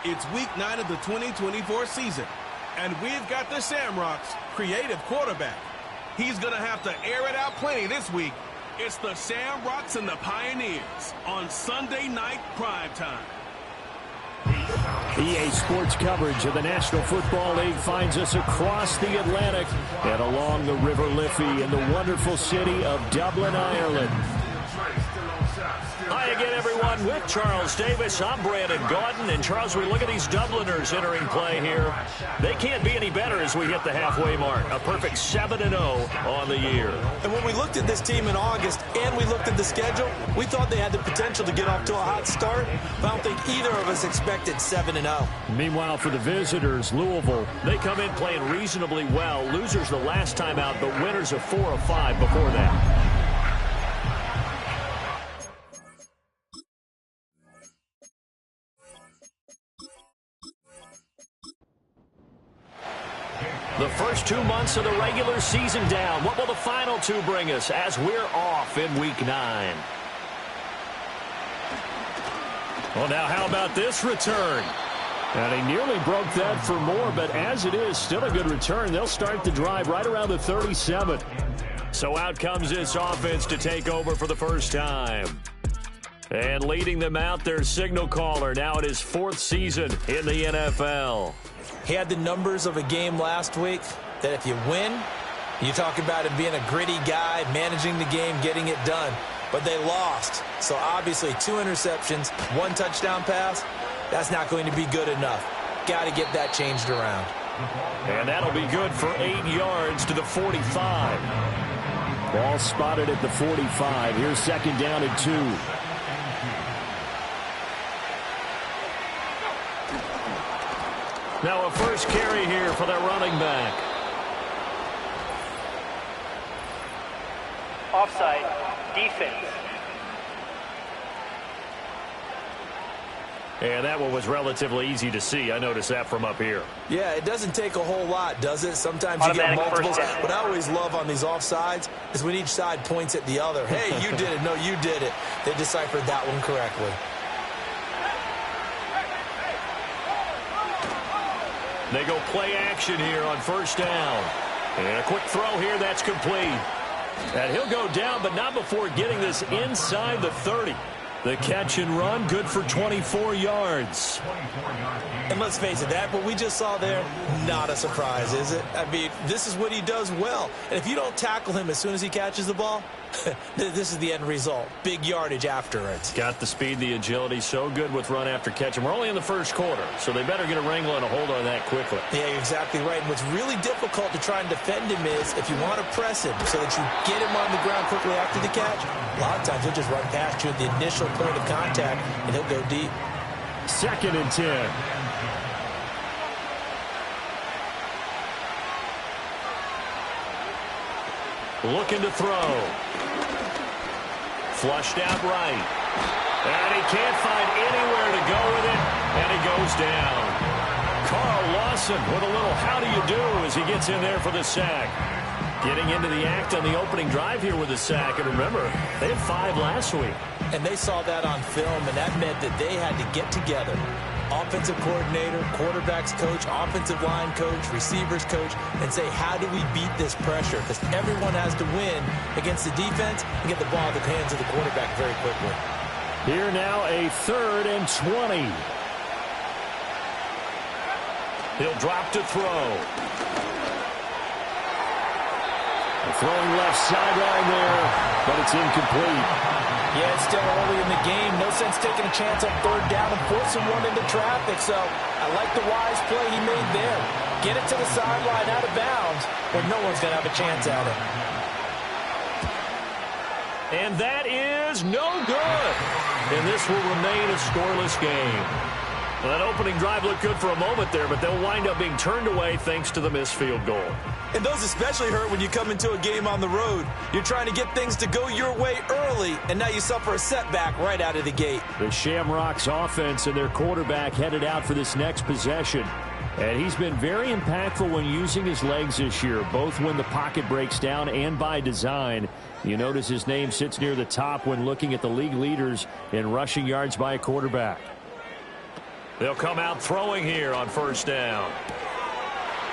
It's week 9 of the 2024 season, and we've got the Shamrocks' creative quarterback. He's going to have to air it out plenty this week. It's the Shamrocks and the Pioneers on Sunday night primetime. EA Sports coverage of the National Football League finds us across the Atlantic and along the River Liffey in the wonderful city of Dublin, Ireland. Hi again, everyone, with Charles Davis. I'm Brandon Gaudin. And, Charles, we look at these Dubliners entering play here. They can't be any better as we hit the halfway mark. A perfect 7-0 on the year. And when we looked at this team in August and we looked at the schedule, we thought they had the potential to get off to a hot start. But I don't think either of us expected 7-0. Meanwhile, for the visitors, Louisville, they come in playing reasonably well. Losers the last time out, but winners of 4 of 5 before that. The first 2 months of the regular season down. What will the final 2 bring us as we're off in week 9? Well, now how about this return? And he nearly broke that for more, but as it is, still a good return. They'll start the drive right around the 37. So out comes this offense to take over for the first time. And leading them out, their signal caller, now in his 4th season in the NFL. He had the numbers of a game last week that if you win, you talk about him being a gritty guy, managing the game, getting it done. But they lost. So obviously 2 interceptions, 1 touchdown pass, that's not going to be good enough. Got to get that changed around. And that'll be good for 8 yards to the 45. Ball spotted at the 45. Here's 2nd down and 2. Now a first carry here for their running back. Offside, defense. And that one was relatively easy to see. I noticed that from up here. Yeah, it doesn't take a whole lot, does it? Sometimes you get multiples. What I always love on these offsides is when each side points at the other. Hey, you did it. No, you did it. They deciphered that one correctly. They go play action here on 1st down. And a quick throw here, that's complete. And he'll go down, but not before getting this inside the 30. The catch and run, good for 24 yards. And let's face it, that what we just saw there, not a surprise, is it? I mean, this is what he does well. And if you don't tackle him as soon as he catches the ball, this is the end result. Big yardage afterwards. Got the speed, the agility, so good with run after catch. And we're only in the 1st quarter, so they better get a wrangle and a hold on that quickly. Yeah, you're exactly right. And what's really difficult to try and defend him is if you want to press him so that you get him on the ground quickly after the catch, a lot of times he'll just run past you at the initial point of contact, and he'll go deep. 2nd and 10. Looking to throw. Flushed out right. And he can't find anywhere to go with it, and he goes down. Carl Lawson with a little how do you do as he gets in there for the sack. Getting into the act on the opening drive here with a sack. And remember, they had 5 last week. And they saw that on film, and that meant that they had to get together. Offensive coordinator, quarterbacks coach, offensive line coach, receivers coach, and say, how do we beat this pressure? Because everyone has to win against the defense and get the ball in the hands of the quarterback very quickly. Here now a 3rd and 20. He'll drop to throw. Throwing left sideline there, but it's incomplete. Yeah, it's still early in the game. No sense taking a chance on 3rd down and forcing one into traffic. So I like the wise play he made there. Get it to the sideline out of bounds, or no one's going to have a chance at it. And that is no good. And this will remain a scoreless game. Well, that opening drive looked good for a moment there, but they'll wind up being turned away thanks to the missed field goal. And those especially hurt when you come into a game on the road. You're trying to get things to go your way early, and now you suffer a setback right out of the gate. The Shamrocks offense and their quarterback headed out for this next possession. And he's been very impactful when using his legs this year, both when the pocket breaks down and by design. You notice his name sits near the top when looking at the league leaders in rushing yards by a quarterback. They'll come out throwing here on first down.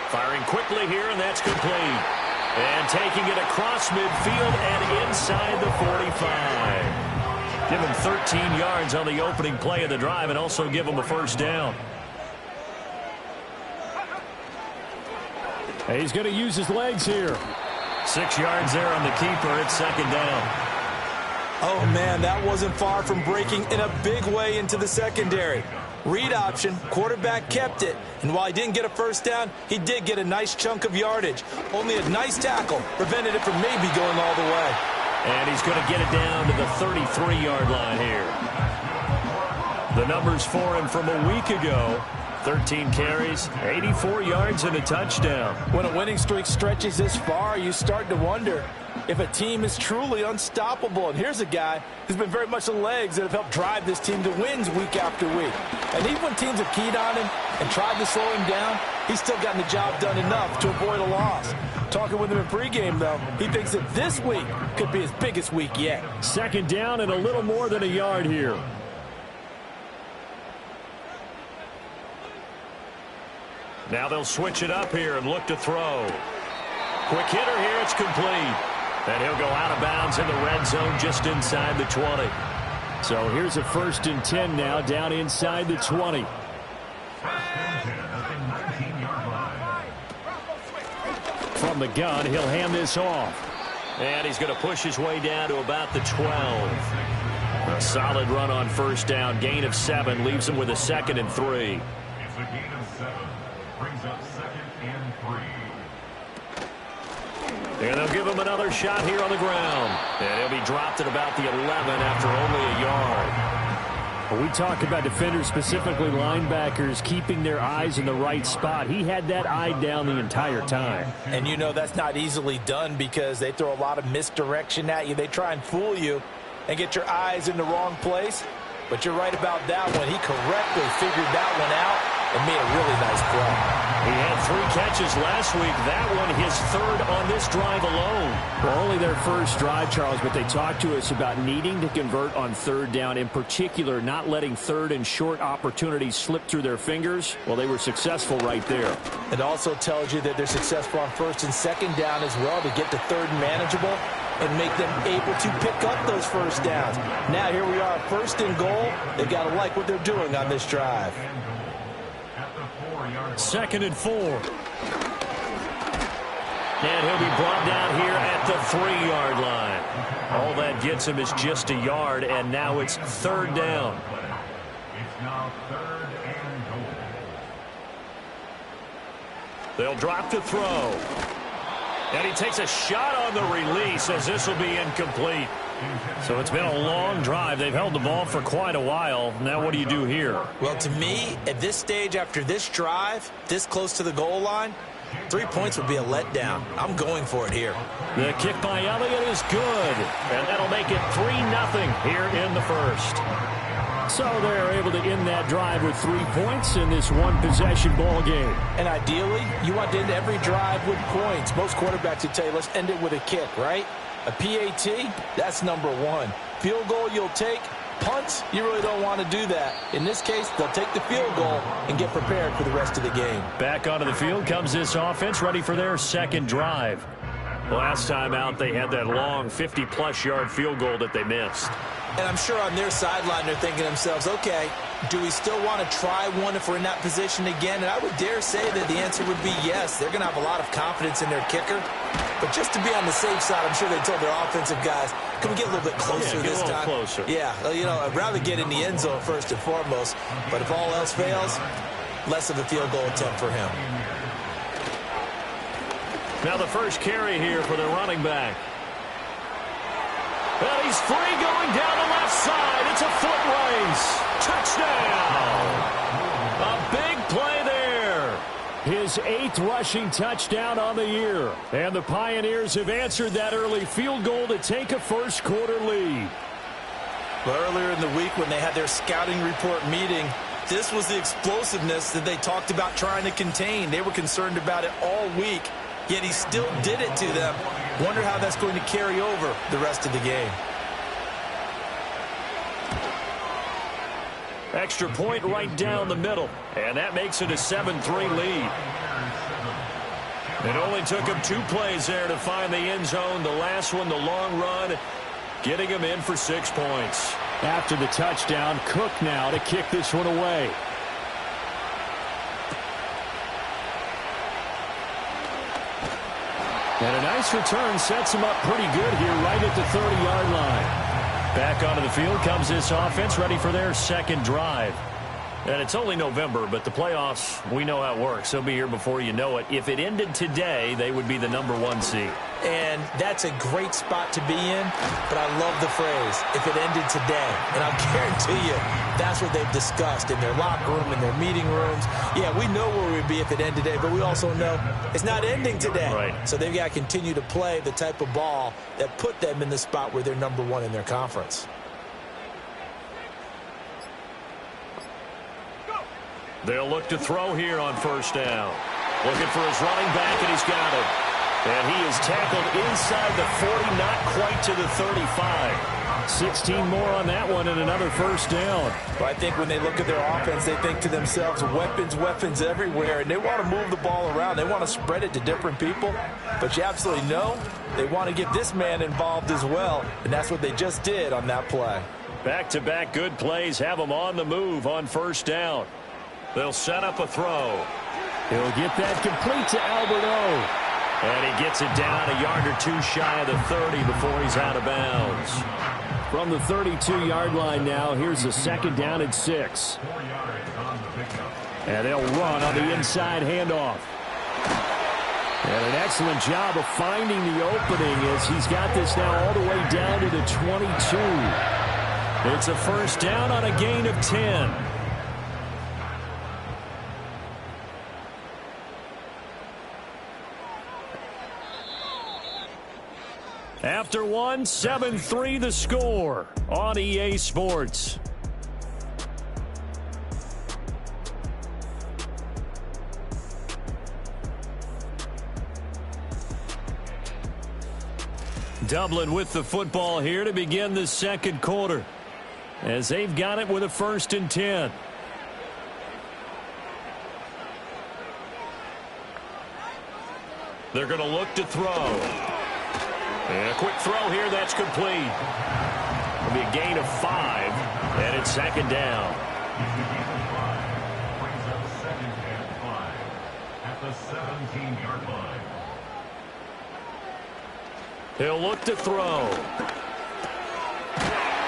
Firing quickly here, and that's complete. And taking it across midfield and inside the 45. Give him 13 yards on the opening play of the drive and also give him a first down. He's going to use his legs here. 6 yards there on the keeper. It's second down. Oh, man, that wasn't far from breaking in a big way into the secondary. Read option, quarterback kept it, and while he didn't get a first down, he did get a nice chunk of yardage. Only a nice tackle prevented it from maybe going all the way. And he's going to get it down to the 33-yard line here. The numbers for him from a week ago: 13 carries, 84 yards, and a touchdown. When a winning streak stretches this far, you start to wonder if a team is truly unstoppable. And here's a guy who's been very much the legs that have helped drive this team to wins week after week. And even when teams have keyed on him and tried to slow him down, he's still gotten the job done enough to avoid a loss. Talking with him in pregame, though, he thinks that this week could be his biggest week yet. Second down and a little more than a yard here. Now they'll switch it up here and look to throw. Quick hitter here, it's complete. And he'll go out of bounds in the red zone just inside the 20. So here's a 1st and 10 now, down inside the 20. From the gun, he'll hand this off. And he's going to push his way down to about the 12. A solid run on first down. Gain of 7 leaves him with a 2nd and 3. It's a gain of 7. Brings up 2nd and 3. And they'll give him another shot here on the ground. And he'll be dropped at about the 11 after only a yard. When we talk about defenders, specifically linebackers, keeping their eyes in the right spot, he had that eye down the entire time. And you know that's not easily done because they throw a lot of misdirection at you. They try and fool you and get your eyes in the wrong place. But you're right about that one. He correctly figured that one out and made a really nice play. He had 3 catches last week. That one his 3rd on this drive alone. Well, only their first drive, Charles, but they talked to us about needing to convert on 3rd down, in particular not letting 3rd and short opportunities slip through their fingers. Well, they were successful right there. It also tells you that they're successful on 1st and 2nd down as well to get to 3rd and manageable and make them able to pick up those first downs. Now here we are, 1st and goal. They've got to like what they're doing on this drive. 2nd and 4. And he'll be brought down here at the 3-yard line. All that gets him is just a yard, and now it's 3rd down. It's now 3rd and goal. They'll drop to throw. And he takes a shot on the release as this will be incomplete. So it's been a long drive. They've held the ball for quite a while. Now what do you do here? Well, to me, at this stage after this drive, this close to the goal line, 3 points would be a letdown. I'm going for it here. The kick by Elliott is good. And that'll make it 3-0 here in the first. So they're able to end that drive with 3 points in this one-possession ball game. And ideally, you want to end every drive with points. Most quarterbacks would tell you, let's end it with a kick, right? A PAT, that's number 1. Field goal you'll take. Punts, you really don't want to do that. In this case, they'll take the field goal and get prepared for the rest of the game. Back onto the field comes this offense, ready for their 2nd drive. Last time out, they had that long 50-plus yard field goal that they missed. And I'm sure on their sideline, they're thinking to themselves, okay, do we still want to try one if we're in that position again? And I would dare say that the answer would be yes. They're going to have a lot of confidence in their kicker. But just to be on the safe side, I'm sure they told their offensive guys, can we get a little bit closer this time? Closer. Yeah, you know, I'd rather get in the end zone first and foremost. But if all else fails, less of a field goal attempt for him. Now the first carry here for the running back. Well, he's free going down the left side. It's a foot race. Touchdown. A big play there. His 8th rushing touchdown on the year. And the Pioneers have answered that early field goal to take a first-quarter lead. Well, earlier in the week when they had their scouting report meeting, this was the explosiveness that they talked about trying to contain. They were concerned about it all week, yet he still did it to them. Wonder how that's going to carry over the rest of the game. Extra point right down the middle. And that makes it a 7-3 lead. It only took him 2 plays there to find the end zone. The last one, the long run, getting him in for 6 points. After the touchdown, Cook now to kick this one away. And a nice return sets him up pretty good here right at the 30-yard line. Back onto the field comes this offense, ready for their second drive. And it's only November, but the playoffs, we know how it works. They'll be here before you know it. If it ended today, they would be the #1 seed. And that's a great spot to be in, but I love the phrase, if it ended today. And I'll guarantee you, that's what they've discussed in their locker room, in their meeting rooms. Yeah, we know where we'd be if it ended today, but we also know it's not ending today. Right. So they've got to continue to play the type of ball that put them in the spot where they're #1 in their conference. They'll look to throw here on first down. Looking for his running back, and he's got it. And he is tackled inside the 40, not quite to the 35. 16 more on that one and another first down. But I think when they look at their offense, they think to themselves, weapons everywhere, and they want to move the ball around. They want to spread it to different people. But you absolutely know they want to get this man involved as well, and that's what they just did on that play. Back-to-back good plays have them on the move on first down. They'll set up a throw. He'll get that complete to Albert O. And he gets it down a yard or 2 shy of the 30 before he's out of bounds. From the 32-yard line now, here's a second down and 6. And they'll run on the inside handoff. And an excellent job of finding the opening as he's got this now all the way down to the 22. It's a first down on a gain of 10. After 1, 7-3 the score on EA Sports. Dublin with the football here to begin the second quarter, as they've got it with a 1st and 10. They're going to look to throw. And a quick throw here, that's complete. It'll be a gain of 5, and it's second down. Brings up 2nd and 5 at the 17-yard line. He'll look to throw.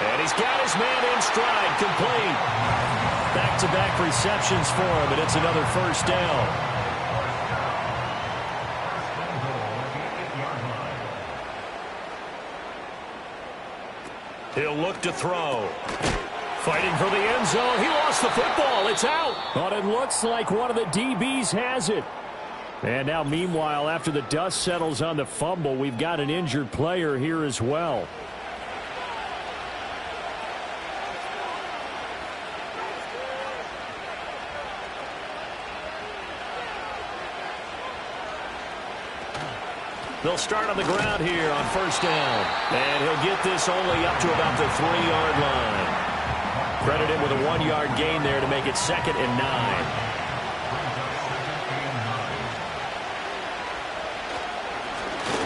And he's got his man in stride, complete. Back-to-back receptions for him, and it's another first down. He'll look to throw. Fighting for the end zone. He lost the football. It's out. But it looks like one of the DBs has it. And now, meanwhile, after the dust settles on the fumble, we've got an injured player here as well. They'll start on the ground here on first down. And he'll get this only up to about the 3-yard line. Credit him with a 1-yard gain there to make it 2nd and 9.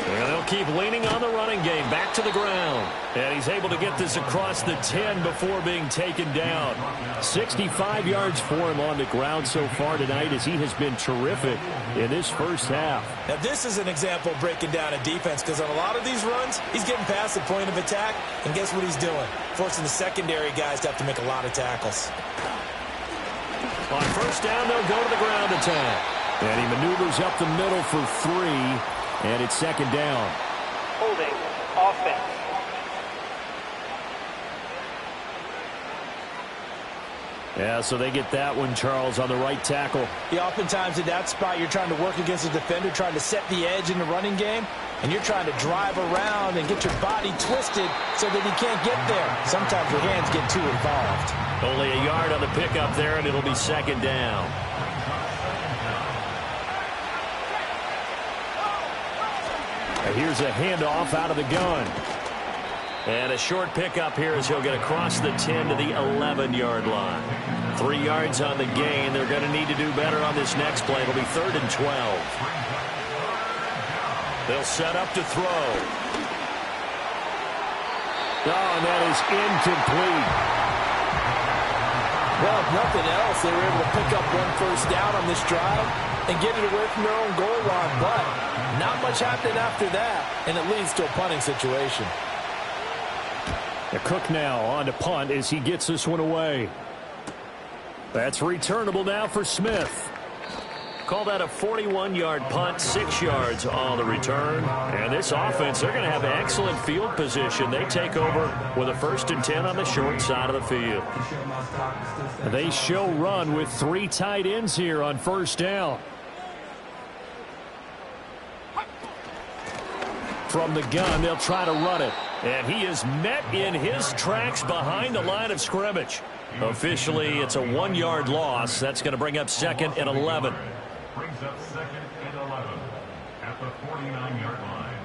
And they'll keep leaning on the running game. Back to the ground. And he's able to get this across the 10 before being taken down. 65 yards for him on the ground so far tonight as he has been terrific in this first half. Now, this is an example of breaking down a defense, because on a lot of these runs, he's getting past the point of attack, and guess what he's doing? Forcing the secondary guys to have to make a lot of tackles. On first down, they'll go to the ground attack. And he maneuvers up the middle for 3, and it's second down. Holding offense. Yeah, so they get that one, Charles, on the right tackle. Yeah, oftentimes in that spot, you're trying to work against a defender, trying to set the edge in the running game, and you're trying to drive around and get your body twisted so that he can't get there. Sometimes your hands get too involved. Only a yard on the pickup there, and it'll be second down. And here's a handoff out of the gun. And a short pickup here as he'll get across the 10 to the 11-yard line. 3 yards on the gain. They're going to need to do better on this next play. It'll be 3rd and 12. They'll set up to throw. Oh, and that is incomplete. Well, if nothing else, they were able to pick up 1 first down on this drive and get it away from their own goal line. But not much happening after that, and it leads to a punting situation. The Cook now on to punt as he gets this one away. That's returnable now for Smith. Call that a 41-yard punt, 6 yards on the return. And this offense, they're going to have excellent field position. They take over with a 1st and 10 on the short side of the field. They show run with 3 tight ends here on 1st down. From the gun, they'll try to run it. And he is met in his tracks behind the line of scrimmage. Officially, it's a 1-yard loss. That's going to bring up 2nd and 11. Brings up 2nd and 11 at the 49-yard line.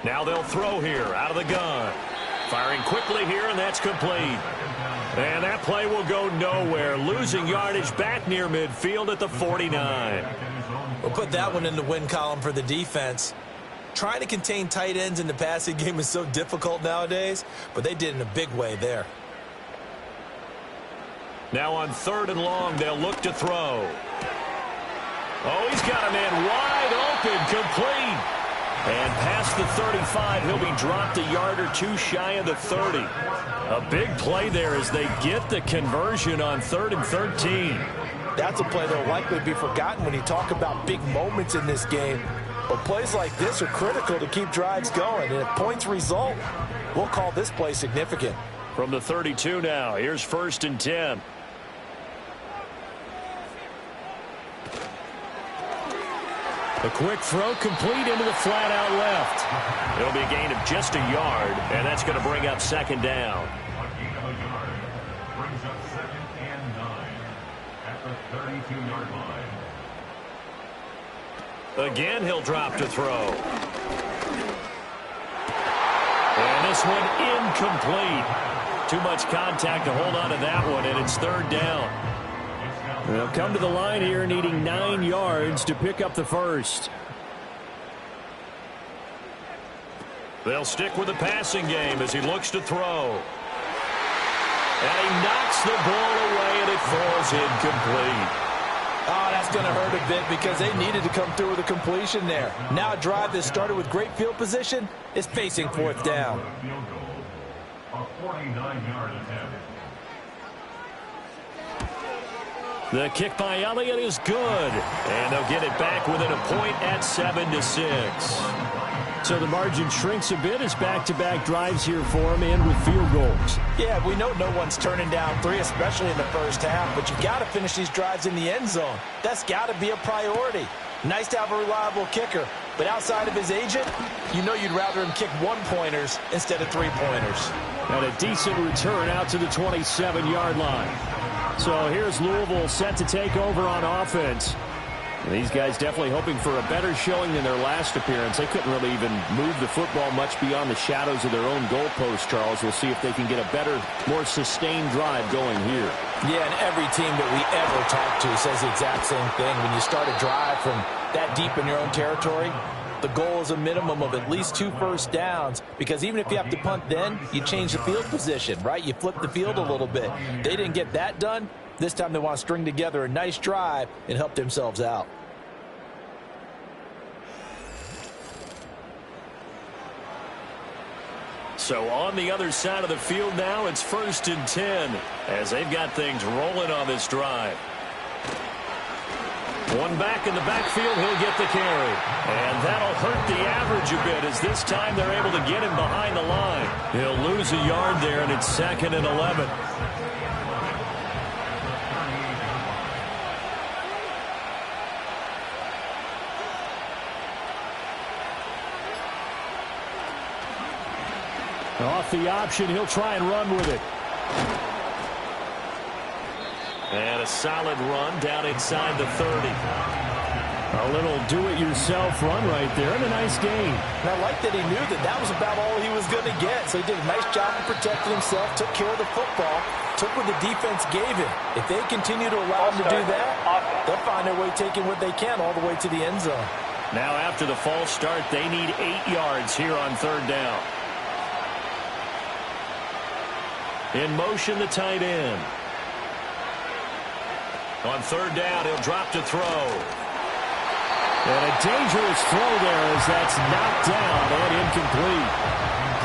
Now they'll throw here out of the gun. Firing quickly here, and that's complete. And that play will go nowhere. Losing yardage back near midfield at the 49. We'll put that one in the win column for the defense. Trying to contain tight ends in the passing game is so difficult nowadays, but they did in a big way there. Now on 3rd and long, they'll look to throw. Oh, he's got a man wide open, complete. And past the 35, he'll be dropped a yard or 2 shy of the 30. A big play there as they get the conversion on 3rd and 13. That's a play that will likely be forgotten when you talk about big moments in this game. But plays like this are critical to keep drives going. And if points result, we'll call this play significant. From the 32 now, here's 1st and 10. A quick throw complete into the flat out left. It'll be a gain of just a yard, and that's going to bring up 2nd down. A gain of a yard brings up 2nd and 9 at the 32-yard line. Again, he'll drop to throw. And this one incomplete. Too much contact to hold on to that one, and it's 3rd down. They'll come to the line here needing 9 yards to pick up the 1st. They'll stick with the passing game as he looks to throw. And he knocks the ball away, and it falls incomplete. Oh, that's going to hurt a bit because they needed to come through with a completion there. Now a drive that started with great field position is facing 4th down. Field goal, a 49-yard attempt. The kick by Elliott is good. And they'll get it back within a point at 7-6. So the margin shrinks a bit as back-to-back drives here for him and with field goals. Yeah, we know no one's turning down 3, especially in the first half, but you got to finish these drives in the end zone. That's got to be a priority. Nice to have a reliable kicker, but outside of his agent, you know you'd rather him kick 1-pointers instead of 3-pointers. And a decent return out to the 27-yard line. So here's Louisville set to take over on offense. And these guys definitely hoping for a better showing than their last appearance. They couldn't really even move the football much beyond the shadows of their own goalpost, Charles. We'll see if they can get a better, more sustained drive going here. Yeah, and every team that we ever talk to says the exact same thing. When you start a drive from that deep in your own territory, the goal is a minimum of at least 2 first downs, because even if you have to punt then, you change the field position, right? You flip the field a little bit. They didn't get that done. This time they want to string together a nice drive and help themselves out. So on the other side of the field now, it's 1st and 10 as they've got things rolling on this drive. One back in the backfield, he'll get the carry. And that'll hurt the average a bit as this time they're able to get him behind the line. He'll lose a yard there, and it's 2nd and 11. Off the option, he'll try and run with it. And a solid run down inside the 30. A little do-it-yourself run right there, and a nice gain. And I like that he knew that that was about all he was going to get. So he did a nice job of protecting himself, took care of the football, took what the defense gave him. If they continue to allow him to do that, they'll find their way taking what they can all the way to the end zone. Now after the false start, they need 8 yards here on third down. In motion, the tight end. On third down, he'll drop to throw. And a dangerous throw there as that's knocked down and incomplete.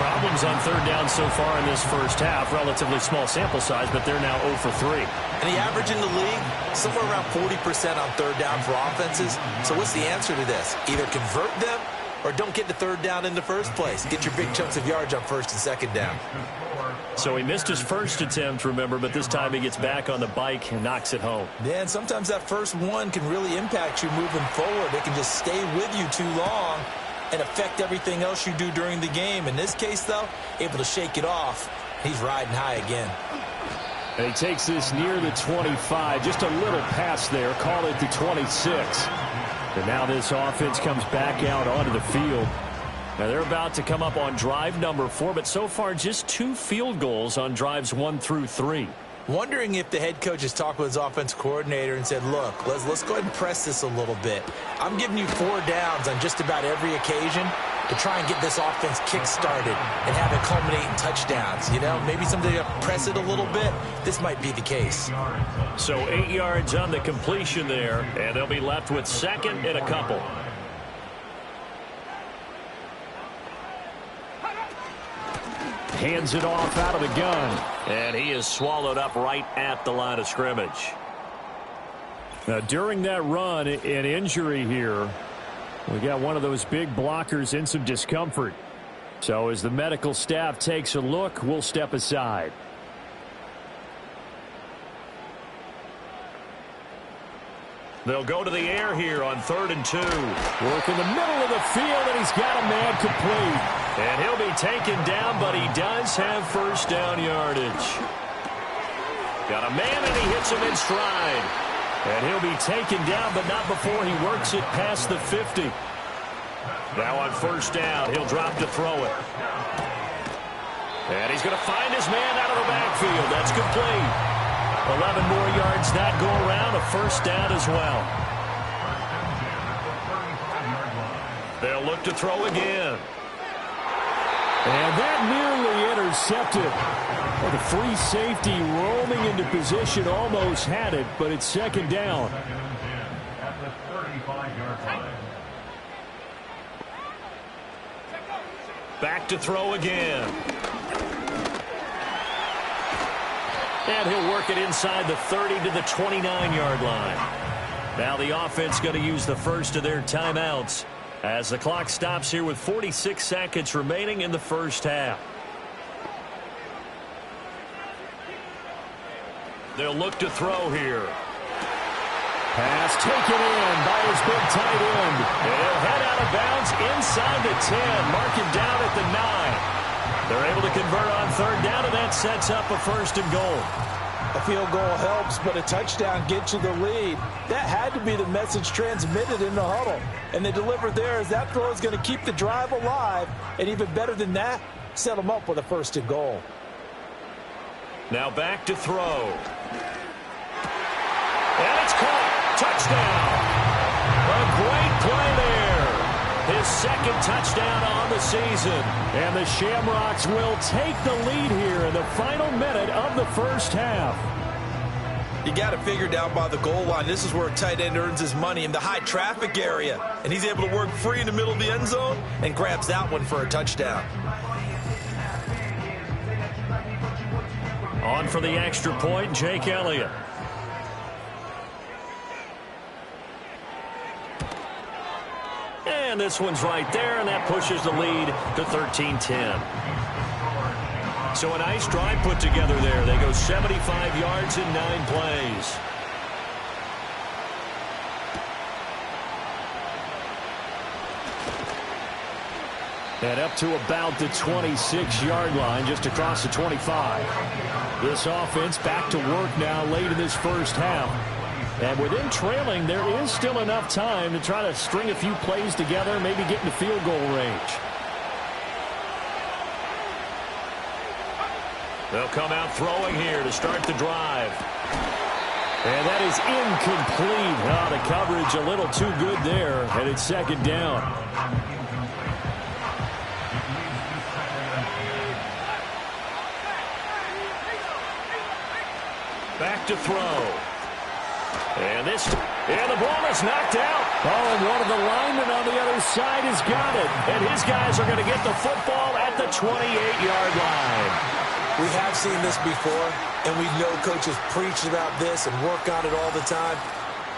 Problems on third down so far in this first half. Relatively small sample size, but they're now 0 for 3. And the average in the league, somewhere around 40% on third down for offenses. So what's the answer to this? Either convert them or don't get to third down in the first place. Get your big chunks of yards on first and second down. So he missed his first attempt, remember, but this time he gets back on the bike and knocks it home. Yeah, and sometimes that first one can really impact you moving forward. It can just stay with you too long and affect everything else you do during the game. In this case, though, able to shake it off. He's riding high again. And he takes this near the 25. Just a little pass there. Call it the 26. And now this offense comes back out onto the field. Now they're about to come up on drive number 4, but so far just 2 field goals on drives 1 through 3. Wondering if the head coach has talked with his offensive coordinator and said, look, let's go ahead and press this a little bit. I'm giving you 4 downs on just about every occasion to try and get this offense kick-started and have it culminate in touchdowns. You know, maybe someday to press it a little bit. This might be the case. So 8 yards on the completion there, and they'll be left with second and a couple. Hands it off out of the gun. And he is swallowed up right at the line of scrimmage. Now, during that run, an injury here. We got one of those big blockers in some discomfort. So as the medical staff takes a look, we'll step aside. They'll go to the air here on 3rd and 2. Work in the middle of the field, and he's got a man complete. And he'll be taken down, but he does have first down yardage. Got a man, and he hits him in stride. And he'll be taken down, but not before he works it past the 50. Now on first down, he'll drop to throw it. And he's going to find his man out of the backfield. That's complete. 11 more yards that go around, a first down as well. They'll look to throw again. And that nearly intercepted. Well, the free safety roaming into position almost had it, but it's second down. At the 35-yard line. Back to throw again. And he'll work it inside the 30 to the 29-yard line. Now the offense going to use the first of their timeouts as the clock stops here with 46 seconds remaining in the first half. They'll look to throw here. Pass taken in by his big tight end. And he'll head out of bounds inside the 10. Mark him down at the 9. They're able to convert on third down, and that sets up a 1st and goal. A field goal helps, but a touchdown gets you the lead. That had to be the message transmitted in the huddle. And they delivered there as that throw is going to keep the drive alive. And even better than that, set them up with a 1st and goal. Now back to throw. And it's caught. Touchdown. A great play there. His 2nd touchdown on the season. And the Shamrocks will take the lead here in the final minute of the first half. You got it figured out by the goal line. This is where a tight end earns his money, in the high traffic area. And he's able to work free in the middle of the end zone and grabs that one for a touchdown. On for the extra point, Jake Elliott. And this one's right there, and that pushes the lead to 13-10. So a nice drive put together there. They go 75 yards in 9 plays. And up to about the 26-yard line, just across the 25. This offense back to work now late in this first half. And with them trailing, there is still enough time to try to string a few plays together, maybe get into field goal range. They'll come out throwing here to start the drive. And that is incomplete. Oh, the coverage a little too good there, and it's second down. Back to throw. And the ball is knocked out. Oh, and one of the linemen on the other side has got it. And his guys are going to get the football at the 28-yard line. We have seen this before, and we know coaches preach about this and work on it all the time.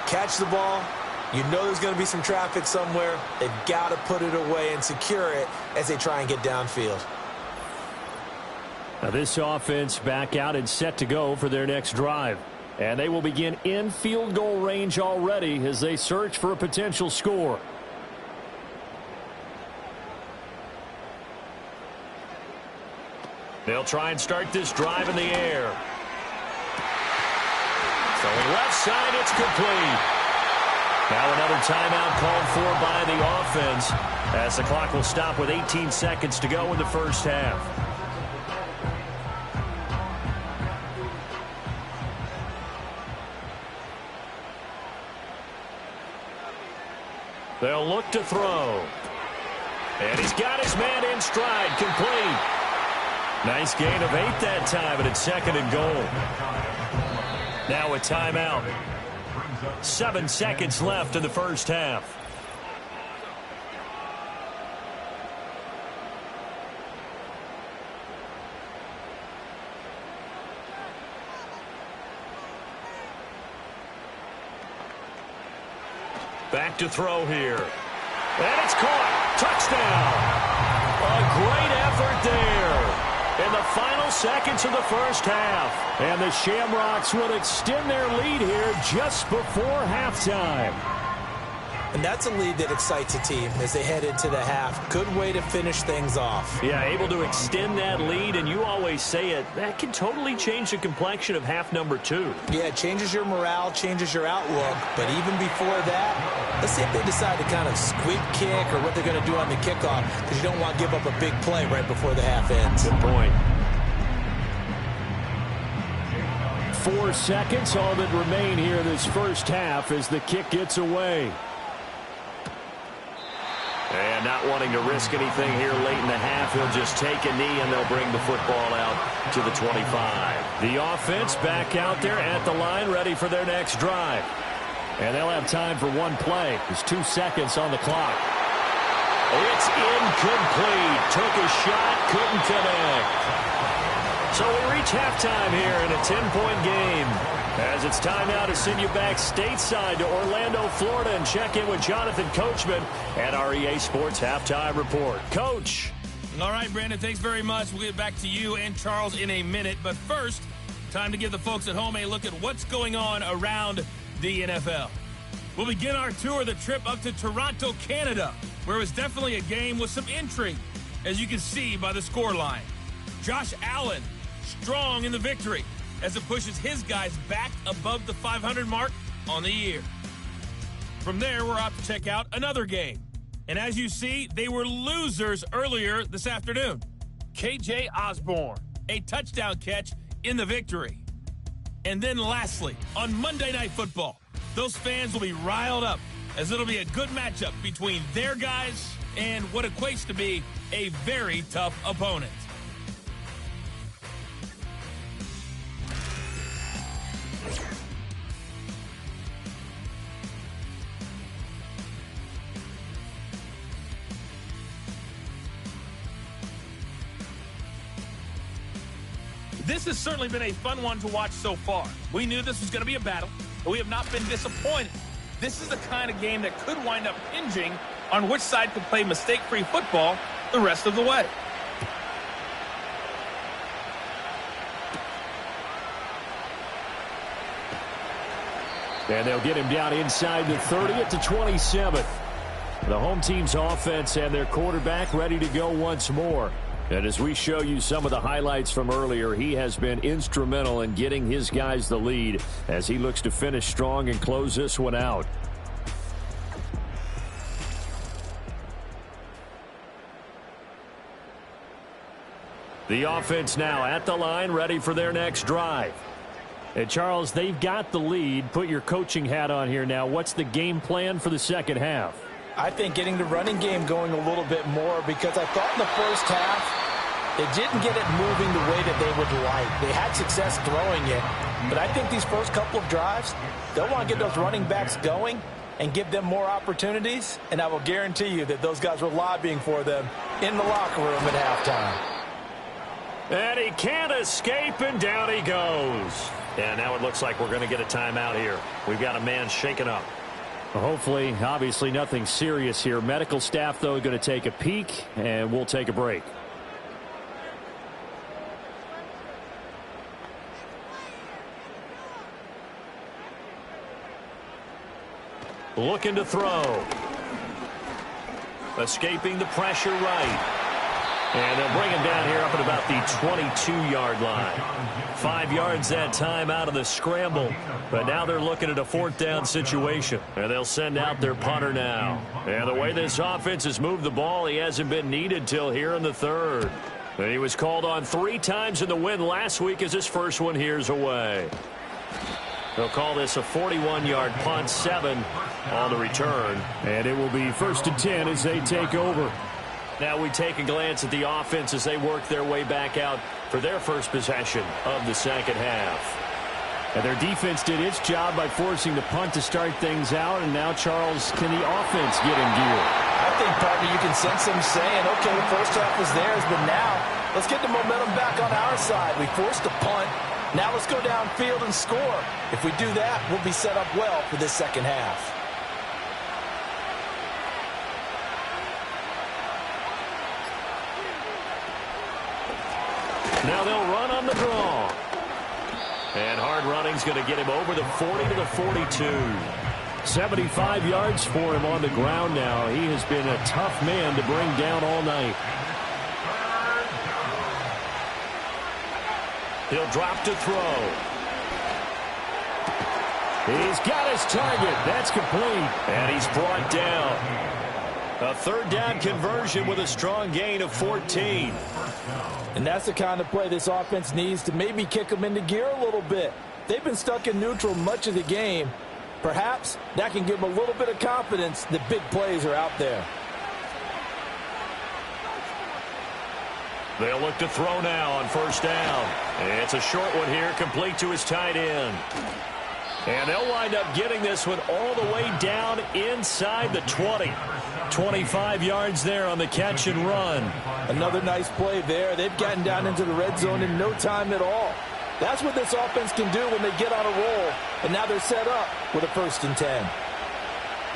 Catch the ball. You know there's going to be some traffic somewhere. They've got to put it away and secure it as they try and get downfield. Now this offense back out and set to go for their next drive. And they will begin in field goal range already as they search for a potential score. They'll try and start this drive in the air. Throwing left side, it's complete. Now another timeout called for by the offense as the clock will stop with 18 seconds to go in the first half. They'll look to throw. And he's got his man in stride, complete. Nice gain of 8 that time, and it's second and goal. Now a timeout. 7 seconds left in the first half. Back to throw here. And it's caught. Touchdown. A great effort there in the final seconds of the first half. And the Shamrocks will extend their lead here just before halftime. And that's a lead that excites a team as they head into the half. Good way to finish things off. Yeah, able to extend that lead, and you always say it, that can totally change the complexion of half number 2. Yeah, it changes your morale, changes your outlook. But even before that, let's see if they decide to kind of squib kick or what they're going to do on the kickoff, because you don't want to give up a big play right before the half ends. Good point. 4 seconds, all that remain here this first half as the kick gets away. And not wanting to risk anything here late in the half, he'll just take a knee and they'll bring the football out to the 25. The offense back out there at the line, ready for their next drive. And they'll have time for one play. There's 2 seconds on the clock. It's incomplete. Took a shot, couldn't connect. So we reach halftime here in a 10-point game. As it's time now to send you back stateside to Orlando, Florida, and check in with Jonathan Coachman at our EA Sports Halftime Report. Coach. All right, Brandon, thanks very much. We'll get back to you and Charles in a minute. But first, time to give the folks at home a look at what's going on around the NFL. We'll begin our tour, the trip up to Toronto, Canada, where it was definitely a game with some intrigue, as you can see by the scoreline. Josh Allen, strong in the victory, as it pushes his guys back above the 500 mark on the year. From there, we're off to check out another game. And as you see, they were losers earlier this afternoon. KJ Osborne, a touchdown catch in the victory. And then lastly, on Monday Night Football, those fans will be riled up as it'll be a good matchup between their guys and what equates to be a very tough opponent. This has certainly been a fun one to watch so far. We knew this was going to be a battle, but we have not been disappointed. This is the kind of game that could wind up hinging on which side could play mistake-free football the rest of the way. And they'll get him down inside the 30 at the 27. The home team's offense and their quarterback ready to go once more. And as we show you some of the highlights from earlier, he has been instrumental in getting his guys the lead as he looks to finish strong and close this one out. The offense now at the line, ready for their next drive. And Charles, they've got the lead. Put your coaching hat on here now. What's the game plan for the second half? I think getting the running game going a little bit more, because I thought in the first half they didn't get it moving the way that they would like. They had success throwing it, but I think these first couple of drives, they'll want to get those running backs going and give them more opportunities, and I will guarantee you that those guys were lobbying for them in the locker room at halftime. And he can't escape, and down he goes. And now it looks like we're going to get a timeout here. We've got a man shaken up. Hopefully, obviously nothing serious here. Medical staff, though, going to take a peek, and we'll take a break. Looking to throw. Escaping the pressure right. And they'll bring him down here up at about the 22-yard line. 5 yards that time out of the scramble. But now they're looking at a 4th down situation. And they'll send out their punter now. And the way this offense has moved the ball, he hasn't been needed till here in the 3rd. And he was called on 3 times in the win last week as his first one here's away. They'll call this a 41-yard punt, 7 on the return. And it will be 1st and 10 as they take over. Now we take a glance at the offense as they work their way back out for their first possession of the second half. And their defense did its job by forcing the punt to start things out. And now, Charles, can the offense get in gear? I think, partner, you can sense them saying, okay, the first half was theirs, but now let's get the momentum back on our side. We forced a punt. Now let's go downfield and score. If we do that, we'll be set up well for this second half. Now they'll run on the draw. And hard running's going to get him over the 40 to the 42. 75 yards for him on the ground now. He has been a tough man to bring down all night. He'll drop to throw. He's got his target. That's complete. And he's brought down. A 3rd down conversion with a strong gain of 14. And that's the kind of play this offense needs to maybe kick them into gear a little bit. They've been stuck in neutral much of the game. Perhaps that can give them a little bit of confidence that big plays are out there. They'll look to throw now on 1st down. It's a short one here, complete to his tight end. And they'll wind up getting this one all the way down inside the 20. 25 yards there on the catch and run. Another nice play there. They've gotten down into the red zone in no time at all. That's what this offense can do when they get on a roll. And now they're set up with a 1st and 10.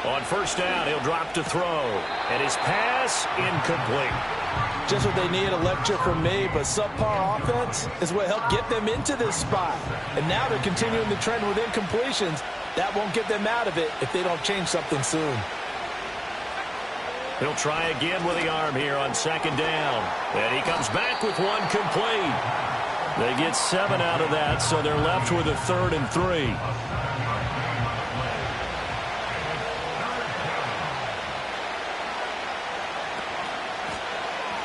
On 1st down, he'll drop to throw. And his pass incomplete. Just what they need, a lecture from me, but subpar offense is what helped get them into this spot. And now they're continuing the trend with incompletions. That won't get them out of it if they don't change something soon. He'll try again with the arm here on 2nd down. And he comes back with one complete. They get 7 out of that, so they're left with a 3rd and 3.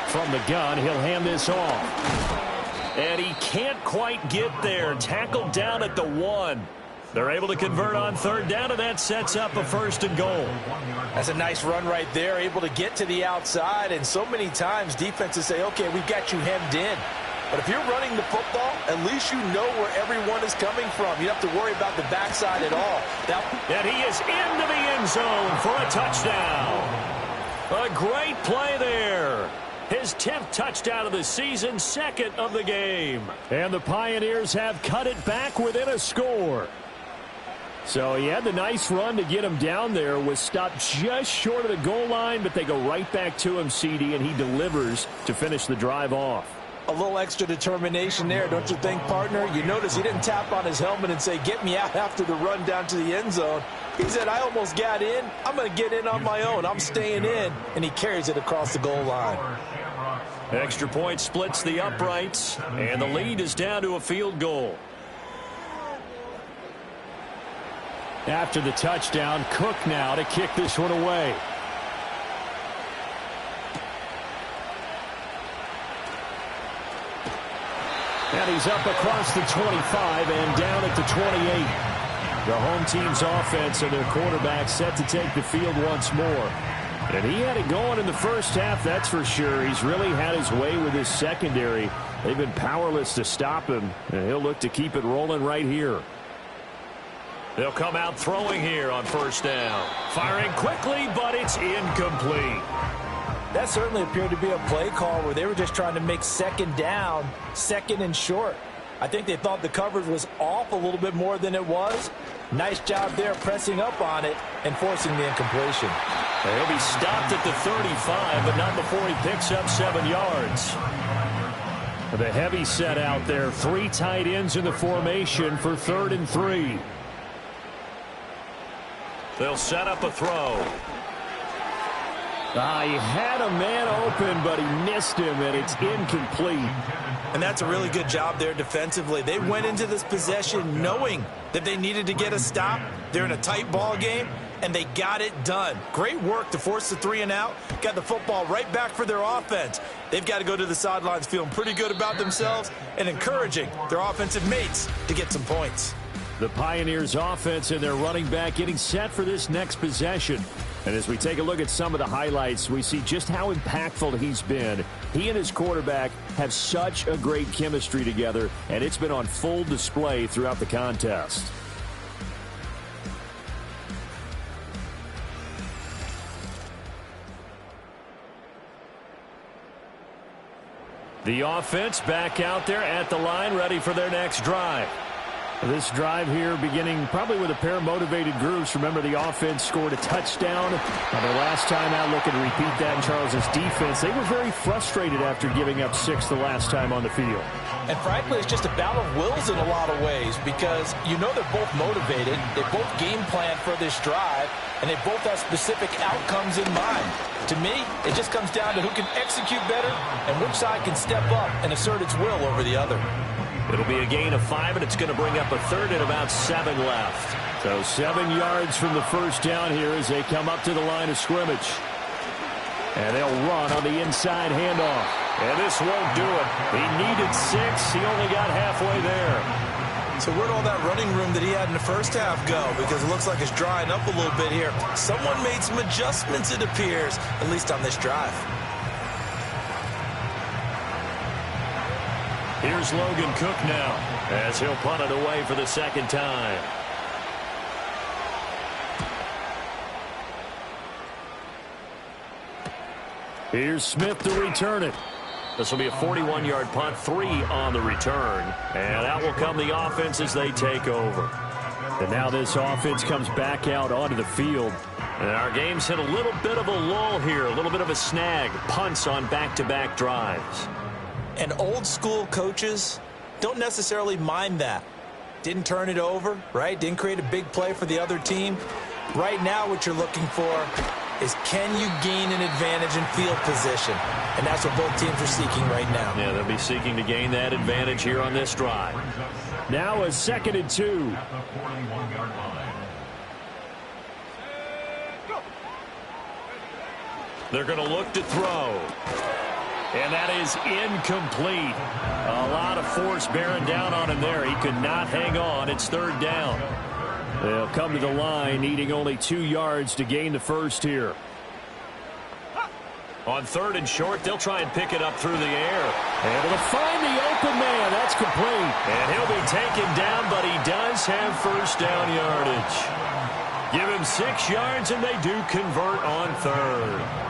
From the gun, he'll hand this off. And he can't quite get there. Tackled down at the 1. They're able to convert on 3rd down, and that sets up a 1st and goal. That's a nice run right there, able to get to the outside. And so many times defenses say, okay, we've got you hemmed in. But if you're running the football, at least you know where everyone is coming from. You don't have to worry about the backside at all. And he is into the end zone for a touchdown. A great play there. His 10th touchdown of the season, 2nd of the game. And the Pioneers have cut it back within a score. So he had the nice run to get him down there, was stopped just short of the goal line, but they go right back to him, CD, and he delivers to finish the drive off. A little extra determination there, don't you think, partner? You notice he didn't tap on his helmet and say, get me out after the run down to the end zone. He said, I almost got in. I'm going to get in on my own. I'm staying in. And he carries it across the goal line. Extra point splits the uprights, and the lead is down to a field goal. After the touchdown, Cook now to kick this one away. And he's up across the 25 and down at the 28. The home team's offense and their quarterback set to take the field once more. And he had it going in the first half, that's for sure. He's really had his way with his secondary. They've been powerless to stop him, and he'll look to keep it rolling right here. They'll come out throwing here on first down. Firing quickly, but it's incomplete. That certainly appeared to be a play call where they were just trying to make second down, second and short. I think they thought the coverage was off a little bit more than it was. Nice job there pressing up on it and forcing the incompletion. He'll be stopped at the 35, but not before he picks up 7 yards. The heavy set out there. 3 tight ends in the formation for 3rd and 3. They'll set up a throw. He had a man open, but he missed him, and it's incomplete. And that's a really good job there defensively. They went into this possession knowing that they needed to get a stop. They're in a tight ball game, and they got it done. Great work to force the 3 and out. Got the football right back for their offense. They've got to go to the sidelines feeling pretty good about themselves and encouraging their offensive mates to get some points. The Pioneers offense and their running back getting set for this next possession. And as we take a look at some of the highlights, we see just how impactful he's been. He and his quarterback have such a great chemistry together, and it's been on full display throughout the contest. The offense back out there at the line, ready for their next drive. This drive here beginning probably with a pair of motivated groups. Remember, the offense scored a touchdown on their last time out. Looking to repeat that in Charles's defense. They were very frustrated after giving up 6 the last time on the field. And frankly, it's just a battle of wills in a lot of ways because you know they're both motivated. They both game plan for this drive, and they both have specific outcomes in mind. To me, it just comes down to who can execute better and which side can step up and assert its will over the other. It'll be a gain of 5, and it's going to bring up a 3rd and about 7 left. So 7 yards from the first down here as they come up to the line of scrimmage. And they'll run on the inside handoff. And this won't do it. He needed 6. He only got halfway there. So where'd all that running room that he had in the first half go? Because it looks like it's drying up a little bit here. Someone made some adjustments, it appears, at least on this drive. Here's Logan Cook now as he'll punt it away for the 2nd time. Here's Smith to return it. This will be a 41-yard punt, 3 on the return. And out will come the offense as they take over. And now this offense comes back out onto the field. And our game's hit a little bit of a lull here, a little bit of a snag. Punts on back-to-back drives. And old school coaches don't necessarily mind that. Didn't turn it over, right? Didn't create a big play for the other team. Right now what you're looking for is can you gain an advantage in field position? And that's what both teams are seeking right now. Yeah, they'll be seeking to gain that advantage here on this drive. Now a 2nd and 2. They're going to look to throw. And that is incomplete. A lot of force bearing down on him there. He could not hang on. It's 3rd down. They'll come to the line, needing only 2 yards to gain the first here. On 3rd and short, they'll try and pick it up through the air. Able to find the open man. That's complete. And he'll be taken down, but he does have first down yardage. Give him 6 yards, and they do convert on 3rd.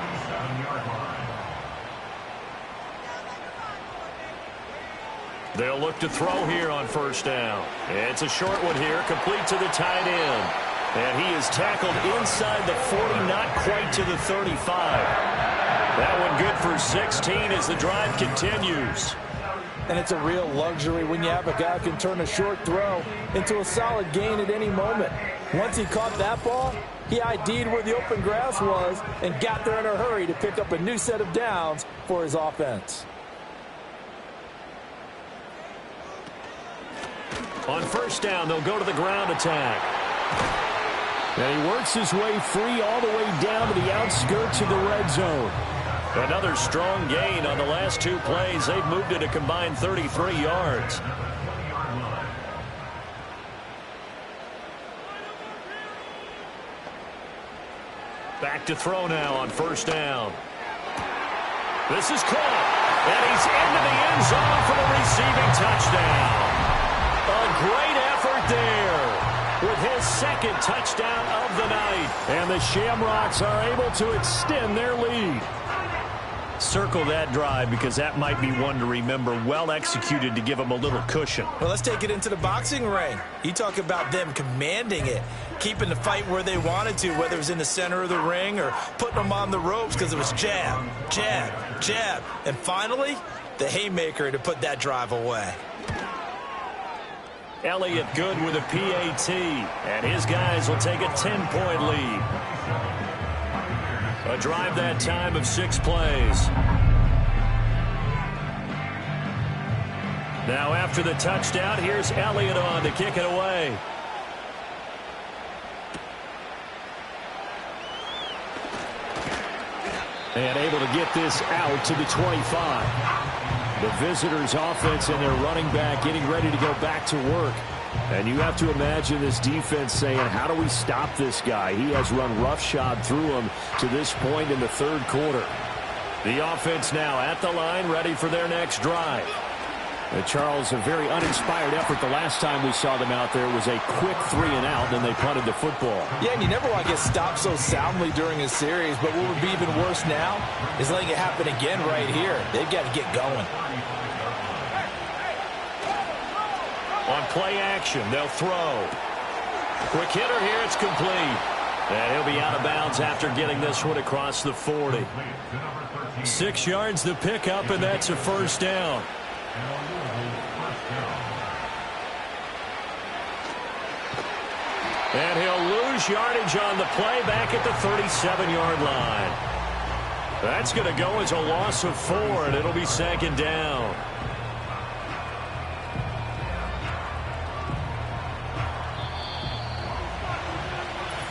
They'll look to throw here on first down. It's a short one here, complete to the tight end. And he is tackled inside the 40, not quite to the 35. That one good for 16 as the drive continues. And it's a real luxury when you have a guy who can turn a short throw into a solid gain at any moment. Once he caught that ball, he ID'd where the open grass was and got there in a hurry to pick up a new set of downs for his offense. On first down, they'll go to the ground attack. And he works his way free all the way down to the outskirts of the red zone. Another strong gain on the last two plays. They've moved it a combined 33 yards. Back to throw now on first down. This is caught. And he's into the end zone for the receiving touchdown. A great effort there with his second touchdown of the night. And the Shamrocks are able to extend their lead. Circle that drive because that might be one to remember. Well executed to give them a little cushion. Well, let's take it into the boxing ring. You talk about them commanding it, keeping the fight where they wanted to, whether it was in the center of the ring or putting them on the ropes because it was jab, jab, jab. And finally, the haymaker to put that drive away. Elliott good with a PAT, and his guys will take a 10-point lead. A drive that time of 6 plays. Now after the touchdown, here's Elliott on to kick it away. And able to get this out to the 25. The visitors' offense and their running back getting ready to go back to work. And you have to imagine this defense saying, how do we stop this guy? He has run roughshod through him to this point in the third quarter. The offense now at the line, ready for their next drive. Charles, a very uninspired effort the last time we saw them out there. It was a quick 3-and-out, then they punted the football. Yeah, and you never want to get stopped so soundly during a series, but what would be even worse now is letting it happen again right here. They've got to get going. On play action, they'll throw. Quick hitter here, it's complete. And he'll be out of bounds after getting this one across the 40. 6 yards the pickup, and that's a first down. And he'll lose yardage on the play back at the 37-yard line. That's going to go as a loss of 4, and it'll be second down.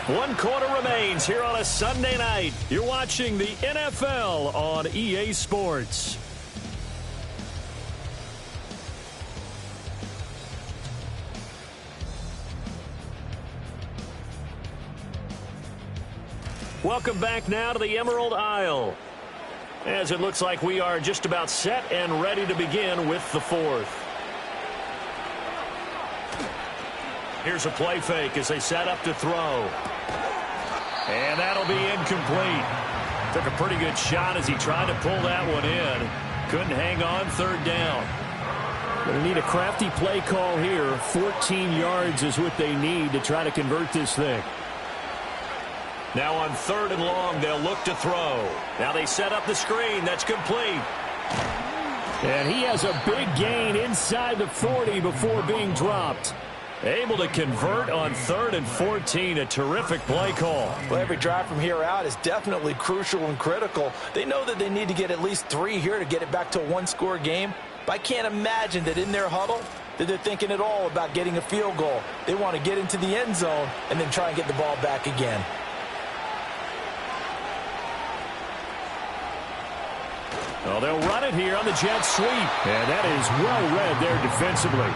One quarter remains here on a Sunday night. You're watching the NFL on EA Sports. Welcome back now to the Emerald Isle, as it looks like we are just about set and ready to begin with the fourth. Here's a play fake as they set up to throw. And that'll be incomplete. Took a pretty good shot as he tried to pull that one in. Couldn't hang on, third down. Going to need a crafty play call here. 14 yards is what they need to try to convert this thing. Now on third and long, they'll look to throw. Now they set up the screen. That's complete. And he has a big gain inside the 40 before being dropped. Able to convert on 3rd and 14. A terrific play call. Well, every drive from here out is definitely crucial and critical. They know that they need to get at least 3 here to get it back to a one-score game. But I can't imagine that in their huddle that they're thinking at all about getting a field goal. They want to get into the end zone and then try and get the ball back again. Well, they'll run it here on the jet sweep. And that is well read there defensively.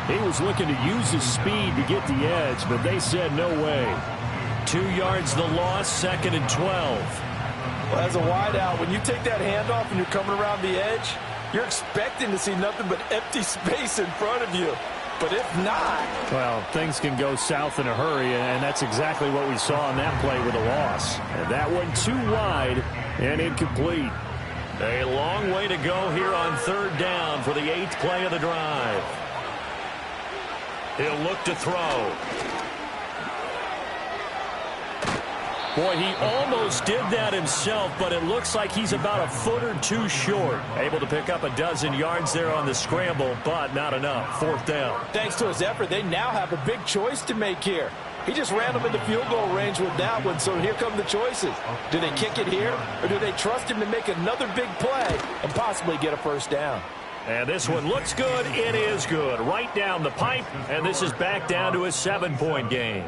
He was looking to use his speed to get the edge, but they said no way. 2 yards the loss, 2nd and 12. Well, as a wideout, when you take that handoff and you're coming around the edge, you're expecting to see nothing but empty space in front of you. But if not... Well, things can go south in a hurry, and that's exactly what we saw on that play with a loss. And that one too wide and incomplete. A long way to go here on 3rd down for the 8th play of the drive. He'll look to throw. Boy, he almost did that himself, but it looks like he's about a foot or 2 short. Able to pick up a dozen yards there on the scramble, but not enough. 4th down. Thanks to his effort, they now have a big choice to make here. He just ran them into field goal range with that one, so here come the choices. Do they kick it here, or do they trust him to make another big play and possibly get a first down? And this one looks good. It is good. Right down the pipe, and this is back down to a 7-point game.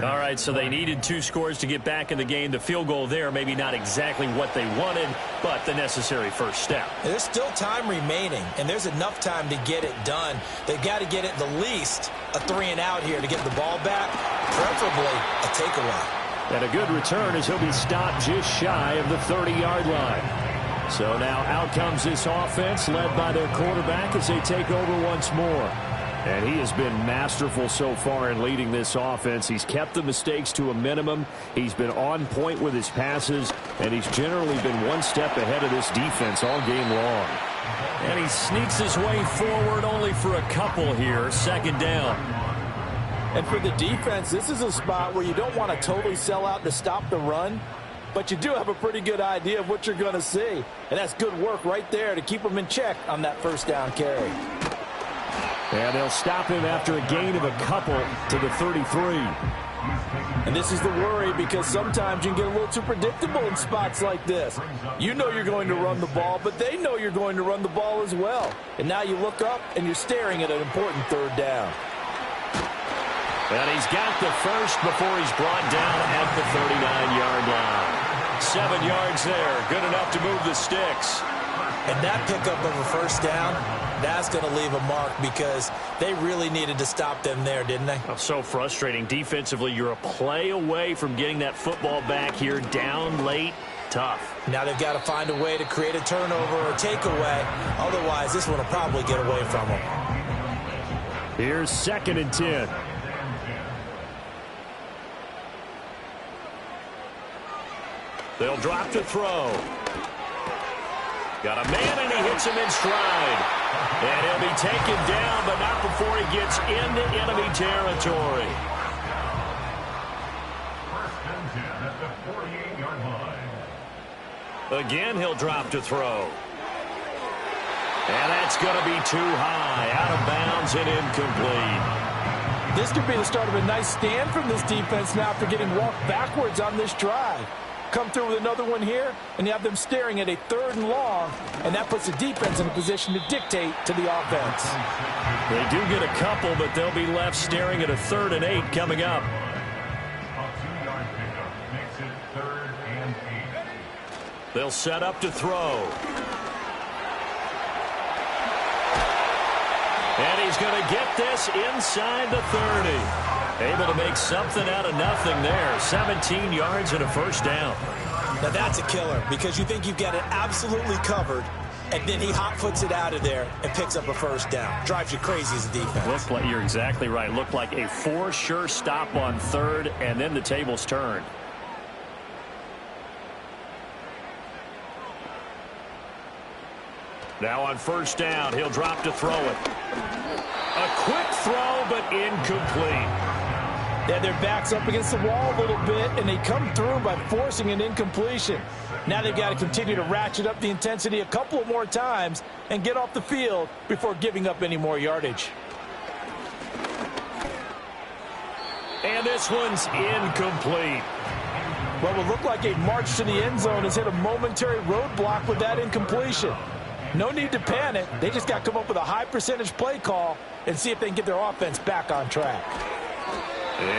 All right, so they needed 2 scores to get back in the game. The field goal there, maybe not exactly what they wanted, but the necessary first step. There's still time remaining, and there's enough time to get it done. They've got to get at the least a 3-and-out here to get the ball back, preferably a takeaway. And a good return as he'll be stopped just shy of the 30-yard line. So now out comes this offense led by their quarterback as they take over once more. And he has been masterful so far in leading this offense. He's kept the mistakes to a minimum. He's been on point with his passes, and he's generally been one step ahead of this defense all game long. And he sneaks his way forward only for a couple here. 2nd down. And for the defense, this is a spot where you don't want to totally sell out to stop the run, but you do have a pretty good idea of what you're going to see. And that's good work right there to keep them in check on that first down carry. And they'll stop him after a gain of a couple to the 33. And this is the worry, because sometimes you can get a little too predictable in spots like this. You know you're going to run the ball, but they know you're going to run the ball as well. And now you look up and you're staring at an important 3rd down. And he's got the first before he's brought down at the 39-yard line. 7 yards there, good enough to move the sticks. And that pickup of a first down, that's going to leave a mark, because they really needed to stop them there, didn't they? Oh, so frustrating. Defensively, you're a play away from getting that football back here, down late. Tough. Now they've got to find a way to create a turnover or takeaway. Otherwise, this one will probably get away from them. Here's 2nd and 10. They'll drop to throw. Got a man, and he hits him in stride. And he'll be taken down, but not before he gets into enemy territory. 1st and 10 at the 48-yard line. Again, he'll drop to throw. And that's going to be too high, out of bounds and incomplete. This could be the start of a nice stand from this defense now after getting walked backwards on this drive. Come through with another one here, and you have them staring at a 3rd and long, and that puts the defense in a position to dictate to the offense. They do get a couple, but they'll be left staring at a 3rd and 8 coming up. A 2-yard pickup makes it 3rd and 8. They'll set up to throw. And he's going to get this inside the 30. Able to make something out of nothing there. 17 yards and a first down. Now that's a killer, because you think you've got it absolutely covered, and then he hot-foots it out of there and picks up a first down. Drives you crazy as a defense. Looked like, you're exactly right. Looked like a for sure stop on 3rd, and then the tables turned. Now on 1st down, he'll drop to throw it. A quick throw, but incomplete. Yeah, their back's up against the wall a little bit, and they come through by forcing an incompletion. Now they've got to continue to ratchet up the intensity a couple of more times and get off the field before giving up any more yardage. And this one's incomplete. What will look like a march to the end zone has hit a momentary roadblock with that incompletion. No need to panic. They just got to come up with a high percentage play call and see if they can get their offense back on track.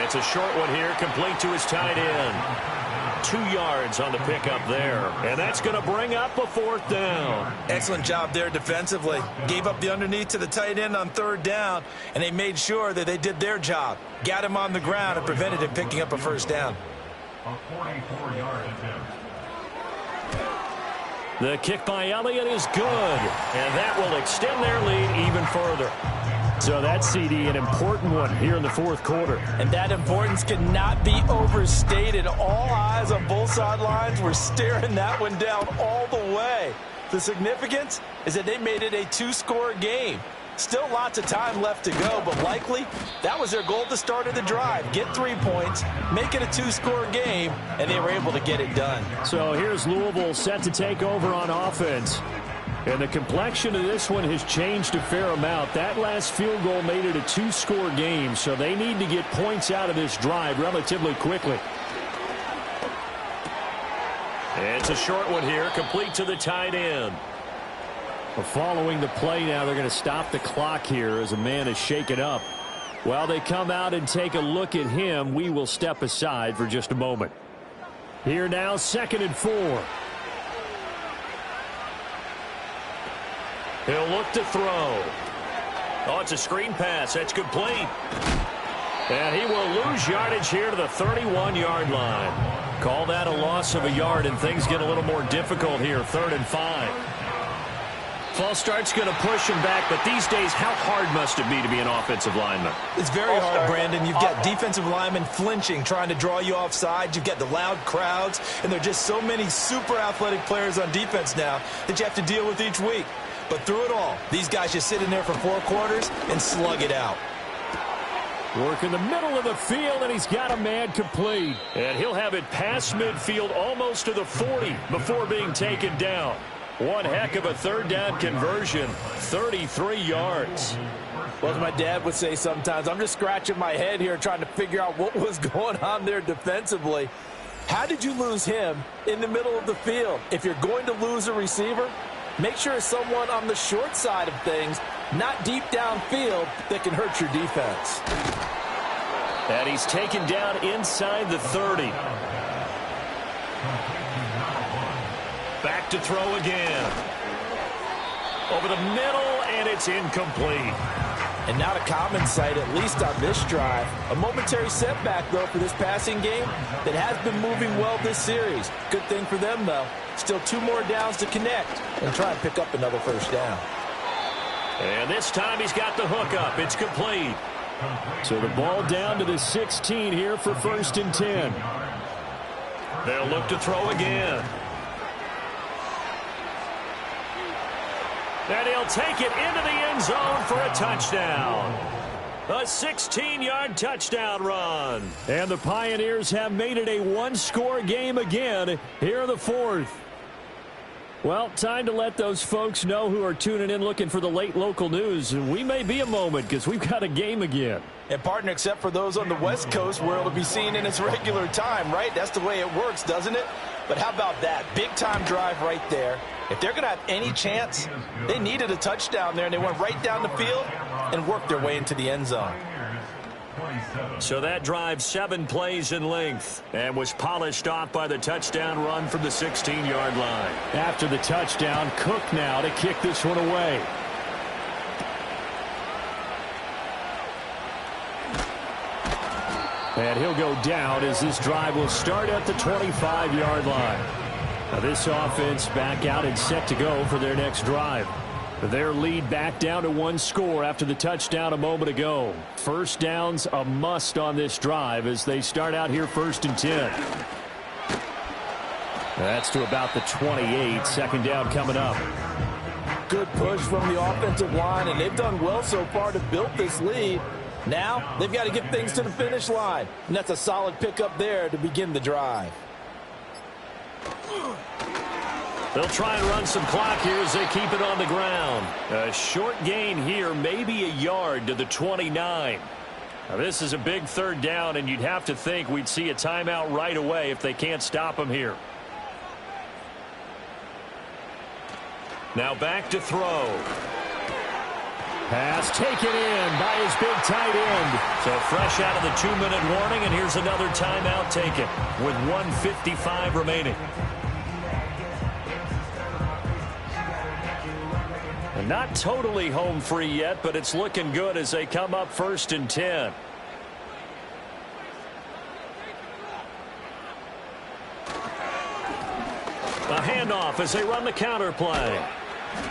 It's a short one here, complete to his tight end. 2 yards on the pickup there. And that's going to bring up a 4th down. Excellent job there defensively. Gave up the underneath to the tight end on 3rd down, and they made sure that they did their job. Got him on the ground and prevented him picking up a first down. A 44-yard attempt. The kick by Elliott is good, and that will extend their lead even further. So that CD, an important one here in the 4th quarter. And that importance cannot be overstated. All eyes on both sidelines were staring that one down all the way. The significance is that they made it a 2-score game. Still lots of time left to go, but likely that was their goal at the start of the drive. Get 3 points, make it a 2-score game, and they were able to get it done. So here's Louisville set to take over on offense. And the complexion of this one has changed a fair amount. That last field goal made it a 2-score game, so they need to get points out of this drive relatively quickly. It's a short one here, complete to the tight end. Well, following the play now, they're going to stop the clock here as a man is shaken up. While they come out and take a look at him, we will step aside for just a moment. Here now, 2nd and 4. He'll look to throw. Oh, it's a screen pass. That's complete. And he will lose yardage here to the 31-yard line. Call that a loss of a yard, and things get a little more difficult here. 3rd and 5. False start's going to push him back, but these days, how hard must it be to be an offensive lineman? It's very hard, Brandon. You've got defensive linemen flinching, trying to draw you offside. You've got the loud crowds, and there are just so many super athletic players on defense now that you have to deal with each week. But through it all, these guys just sit in there for 4 quarters and slug it out. Work in the middle of the field, and he's got a man complete. And he'll have it past midfield almost to the 40 before being taken down. One heck of a 3rd down conversion, 33 yards. Well, as my dad would say sometimes, I'm just scratching my head here trying to figure out what was going on there defensively. How did you lose him in the middle of the field? If you're going to lose a receiver, make sure it's someone on the short side of things, not deep downfield, that can hurt your defense. And he's taken down inside the 30. Back to throw again. Over the middle, and it's incomplete. And not a common sight, at least on this drive. A momentary setback, though, for this passing game that has been moving well this series. Good thing for them, though. Still 2 more downs to connect and try and pick up another 1st down. And this time he's got the hook up. It's complete. So the ball down to the 16 here for 1st and 10. They'll look to throw again. And he'll take it into the end zone for a touchdown. A 16-yard touchdown run. And the Pioneers have made it a 1-score game again here in the 4th. Well, time to let those folks know who are tuning in looking for the late local news. And we may be a moment because we've got a game again. And, partner, except for those on the West Coast where it'll be seen in its regular time, right? That's the way it works, doesn't it? But how about that? Big-time drive right there. If they're going to have any chance, they needed a touchdown there, and they went right down the field and worked their way into the end zone. So that drive 7 plays in length and was polished off by the touchdown run from the 16-yard line. After the touchdown, Cook now to kick this one away. And he'll go down as this drive will start at the 25-yard line. Now this offense back out and set to go for their next drive. Their lead back down to 1 score after the touchdown a moment ago. 1st down's a must on this drive as they start out here 1st and 10. That's to about the 28. 2nd down coming up. Good push from the offensive line, and they've done well so far to build this lead. Now they've got to get things to the finish line, and that's a solid pickup there to begin the drive. They'll try and run some clock here as they keep it on the ground. A short gain here, maybe a yard to the 29. Now, this is a big 3rd down, and you'd have to think we'd see a timeout right away if they can't stop him here. Now back to throw. Pass taken in by his big tight end. So fresh out of the 2-minute warning, and here's another timeout taken with 1:55 remaining. And not totally home free yet, but it's looking good as they come up 1st and 10. A handoff as they run the counter play.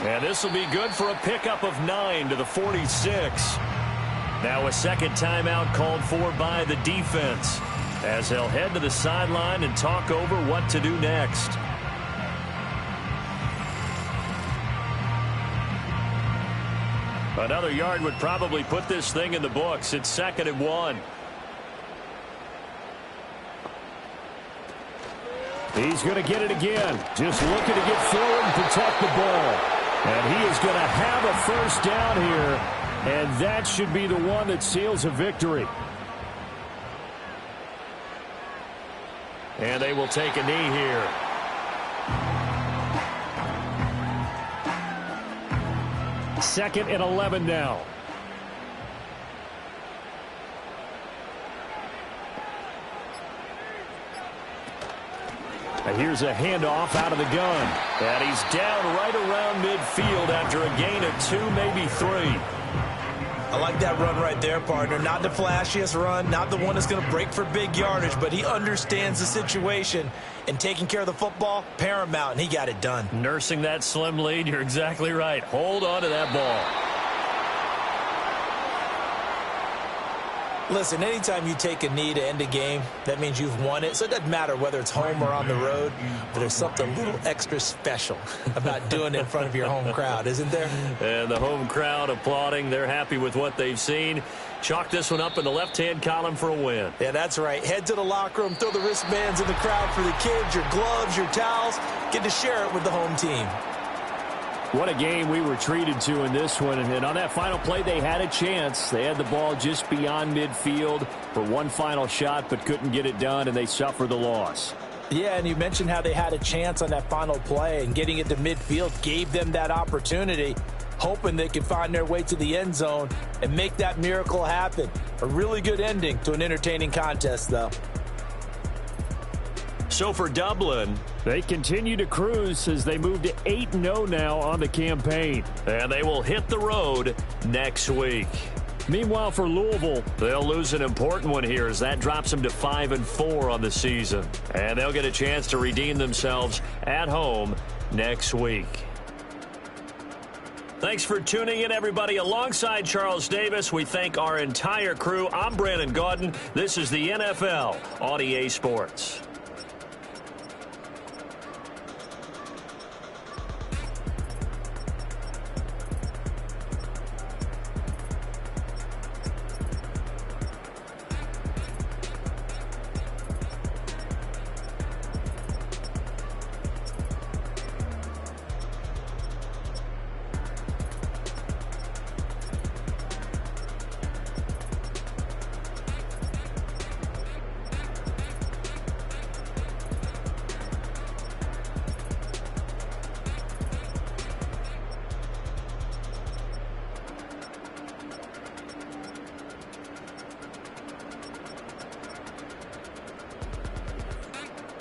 And this will be good for a pickup of 9 to the 46. Now a 2nd timeout called for by the defense as they'll head to the sideline and talk over what to do next. Another yard would probably put this thing in the books. It's 2nd and 1. He's going to get it again. Just looking to get forward and protect the ball. And he is going to have a first down here, and that should be the one that seals a victory. And they will take a knee here. Second and 11 now. And here's a handoff out of the gun. And he's down right around midfield after a gain of 2, maybe 3. I like that run right there, partner. Not the flashiest run, not the one that's going to break for big yardage, but he understands the situation, and taking care of the football, paramount, and he got it done. Nursing that slim lead, you're exactly right. Hold on to that ball. Listen, anytime you take a knee to end a game, that means you've won it. So it doesn't matter whether it's home or on the road, but there's something a little extra special about doing it in front of your home crowd, isn't there? And the home crowd applauding. They're happy with what they've seen. Chalk this one up in the left-hand column for a win. Yeah, that's right. Head to the locker room, throw the wristbands in the crowd for the kids, your gloves, your towels. Get to share it with the home team. What a game we were treated to in this one. And on that final play, they had a chance. They had the ball just beyond midfield for one final shot, but couldn't get it done, and they suffered the loss. Yeah, and you mentioned how they had a chance on that final play, and getting it to midfield gave them that opportunity, hoping they could find their way to the end zone and make that miracle happen. A really good ending to an entertaining contest, though. So for Dublin, they continue to cruise as they move to 8-0 now on the campaign. And they will hit the road next week. Meanwhile, for Louisville, they'll lose an important one here as that drops them to 5-4 on the season. And they'll get a chance to redeem themselves at home next week. Thanks for tuning in, everybody. Alongside Charles Davis, we thank our entire crew. I'm Brandon Gaudin. This is the NFL on EA Sports.